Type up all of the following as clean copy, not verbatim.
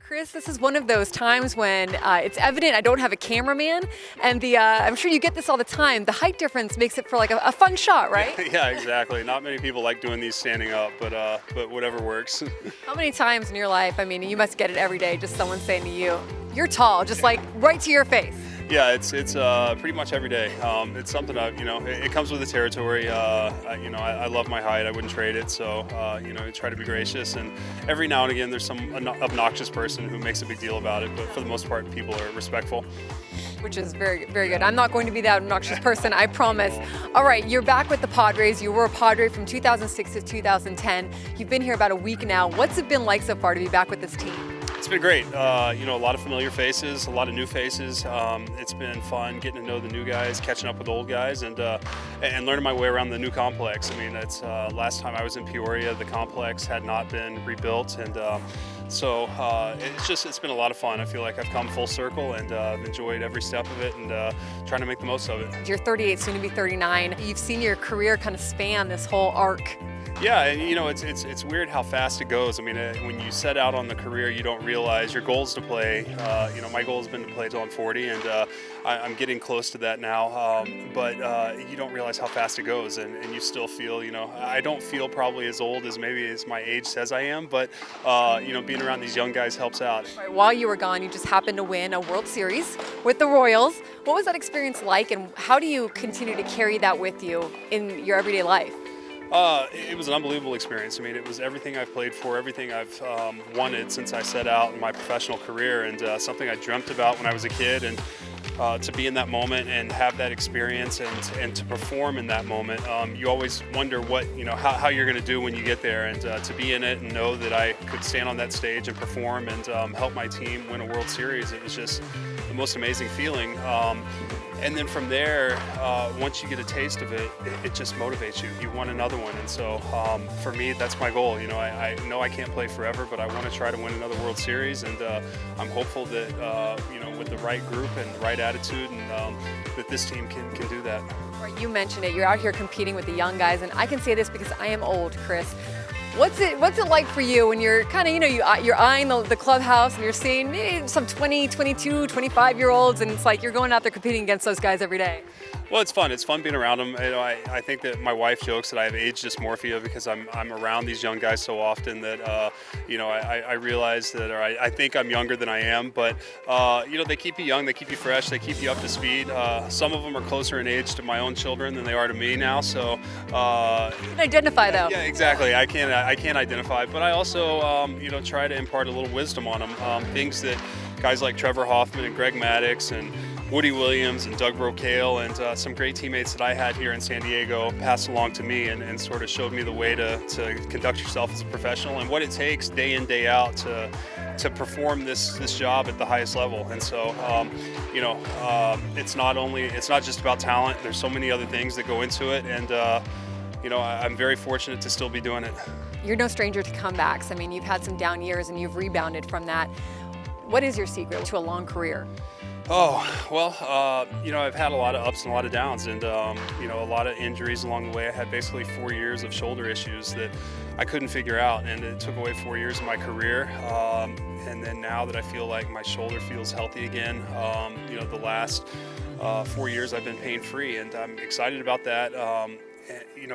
Chris, this is one of those times when it's evident I don't have a cameraman, and I'm sure you get this all the time. The height difference makes it for like a fun shot, right? Yeah, exactly. Not many people like doing these standing up, but whatever works. How many times in your life, I mean, you must get it every day, just someone saying to you, you're tall, just like right to your face. Yeah, it's pretty much every day. It's something it comes with the territory. I love my height. I wouldn't trade it. So I try to be gracious. And every now and again, there's some obnoxious person who makes a big deal about it. But for the most part, people are respectful. Which is very, very good. I'm not going to be that obnoxious person, I promise. All right, you're back with the Padres. You were a Padre from 2006 to 2010. You've been here about a week now. What's it been like so far to be back with this team? It's been great. A lot of familiar faces, a lot of new faces. It's been fun getting to know the new guys, catching up with old guys, and learning my way around the new complex. I mean, it's last time I was in Peoria, the complex had not been rebuilt, and so it's been a lot of fun. I feel like I've come full circle, and I've enjoyed every step of it, and trying to make the most of it. You're 38, soon to be 39. You've seen your career kind of span this whole arc. Yeah, and it's weird how fast it goes. I mean, when you set out on the career, you don't realize your goal is to play. My goal has been to play till I'm 40, and I'm getting close to that now. But you don't realize how fast it goes, and you still feel, I don't feel probably as old as maybe as my age says I am, but being around these young guys helps out. Right, while you were gone, you just happened to win a World Series with the Royals. What was that experience like, and how do you continue to carry that with you in your everyday life? It was an unbelievable experience. I mean, it was everything I've played for, everything I've wanted since I set out in my professional career, and something I dreamt about when I was a kid. And to be in that moment and have that experience and to perform in that moment, you always wonder how you're going to do when you get there. And to be in it and know that I could stand on that stage and perform and help my team win a World Series, it was just the most amazing feeling. And then from there, once you get a taste of it, it just motivates you. You want another one. And so for me, that's my goal. I know I can't play forever, but I want to try to win another World Series. And I'm hopeful that, with the right group and the right attitude, and that this team can do that. Right, you mentioned it. You're out here competing with the young guys. And I can say this because I am old, Chris. What's it like for you when you're kind of, you're eyeing the clubhouse and you're seeing maybe some 20, 22, 25-year-olds, and it's like you're going out there competing against those guys every day? Well, it's fun. It's fun being around them. I think that my wife jokes that I have age dysmorphia because I'm around these young guys so often that I realize that, or I think I'm younger than I am. But they keep you young, they keep you fresh, they keep you up to speed. Some of them are closer in age to my own children than they are to me now. So you can identify though. Yeah, exactly. I can't identify, but I also try to impart a little wisdom on them. Things that guys like Trevor Hoffman and Greg Maddux and Woody Williams and Doug Brocail and some great teammates that I had here in San Diego passed along to me and sort of showed me the way to conduct yourself as a professional and what it takes day in, day out to perform this job at the highest level. And so, it's not just about talent. There's so many other things that go into it, and I'm very fortunate to still be doing it. You're no stranger to comebacks. I mean, you've had some down years and you've rebounded from that. What is your secret to a long career? Oh, well, I've had a lot of ups and a lot of downs, and, a lot of injuries along the way. I had basically 4 years of shoulder issues that I couldn't figure out, and it took away 4 years of my career. And then now that I feel like my shoulder feels healthy again, the last 4 years I've been pain-free, and I'm excited about that.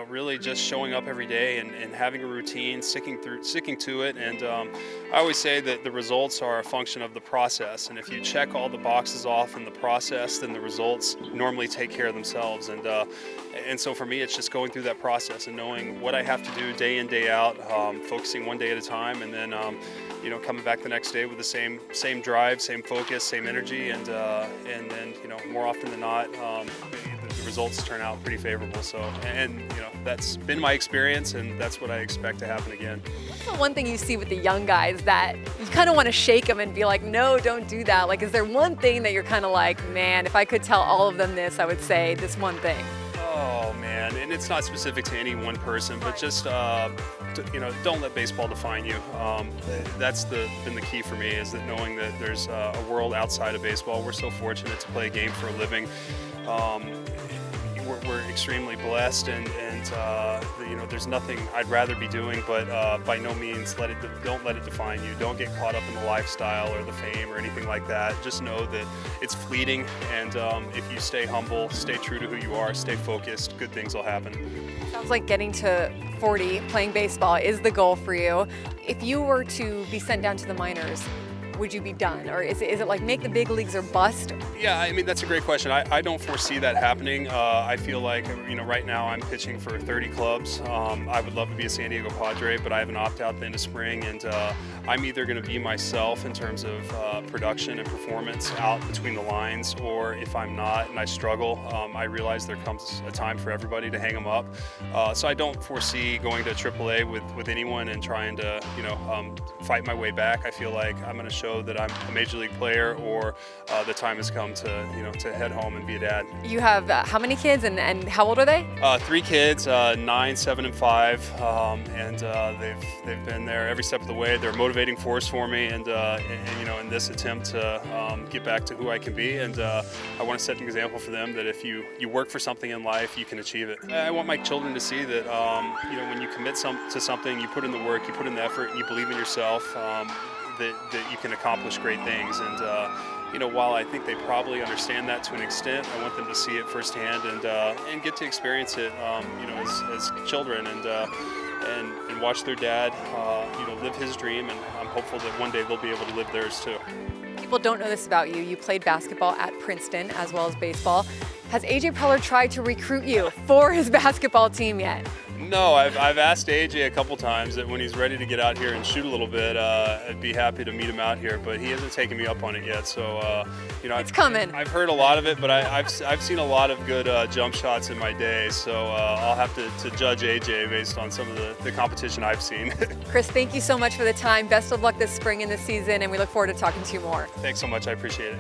Really just showing up every day and having a routine, sticking to it. And I always say that the results are a function of the process. And if you check all the boxes off in the process, then the results normally take care of themselves. And so for me, it's just going through that process and knowing what I have to do day in, day out, focusing one day at a time, and then coming back the next day with the same drive, same focus, same energy, and then more often than not, the results turn out pretty favorable. So, and that's been my experience, and that's what I expect to happen again. What's the one thing you see with the young guys that you kind of want to shake them and be like, no, don't do that? Like, is there one thing that you're kind of like, man, if I could tell all of them this, I would say this one thing? Oh man, and it's not specific to any one person, but just don't let baseball define you. That's been the key for me, is that knowing that there's a world outside of baseball. We're so fortunate to play a game for a living. we're extremely blessed, and you know, there's nothing I'd rather be doing, but by no means don't let it define you. Don't get caught up in the lifestyle or the fame or anything like that. Just know that it's fleeting, and if you stay humble, stay true to who you are, stay focused, good things will happen. Sounds like getting to 40 playing baseball is the goal for you. If you were to be sent down to the minors, would you be done? Or is it like make the big leagues or bust? Yeah, I mean, that's a great question. I don't foresee that happening. I feel like, you know, right now I'm pitching for 30 clubs. I would love to be a San Diego Padre, but I have an opt-out at the end of spring, and I'm either going to be myself in terms of production and performance out between the lines, or if I'm not and I struggle, I realize there comes a time for everybody to hang them up. So I don't foresee going to AAA with anyone and trying to, you know, fight my way back. I feel like I'm going to show that I'm a major league player, or the time has come to, you know, to head home and be a dad. You have how many kids, and how old are they? 3 kids, 9, 7, and 5, and they've been there every step of the way. They're a motivating force for me, and you know, in this attempt to get back to who I can be, and I want to set an example for them that if you work for something in life, you can achieve it. I want my children to see that, you know, when you commit to something, you put in the work, you put in the effort, and you believe in yourself, that you can accomplish great things. And you know, while I think they probably understand that to an extent, I want them to see it firsthand and get to experience it, you know, as children, and watch their dad, you know, live his dream. And I'm hopeful that one day they'll be able to live theirs too. People don't know this about you. You played basketball at Princeton as well as baseball. Has AJ Preller tried to recruit you for his basketball team yet? No, I've asked AJ a couple times that when he's ready to get out here and shoot a little bit, I'd be happy to meet him out here, but he hasn't taken me up on it yet. So, you know, it's coming. I've heard a lot of it, but I've seen a lot of good jump shots in my day. So I'll have to judge AJ based on some of the competition I've seen. Chris, thank you so much for the time. Best of luck this spring and this season, and we look forward to talking to you more. Thanks so much. I appreciate it.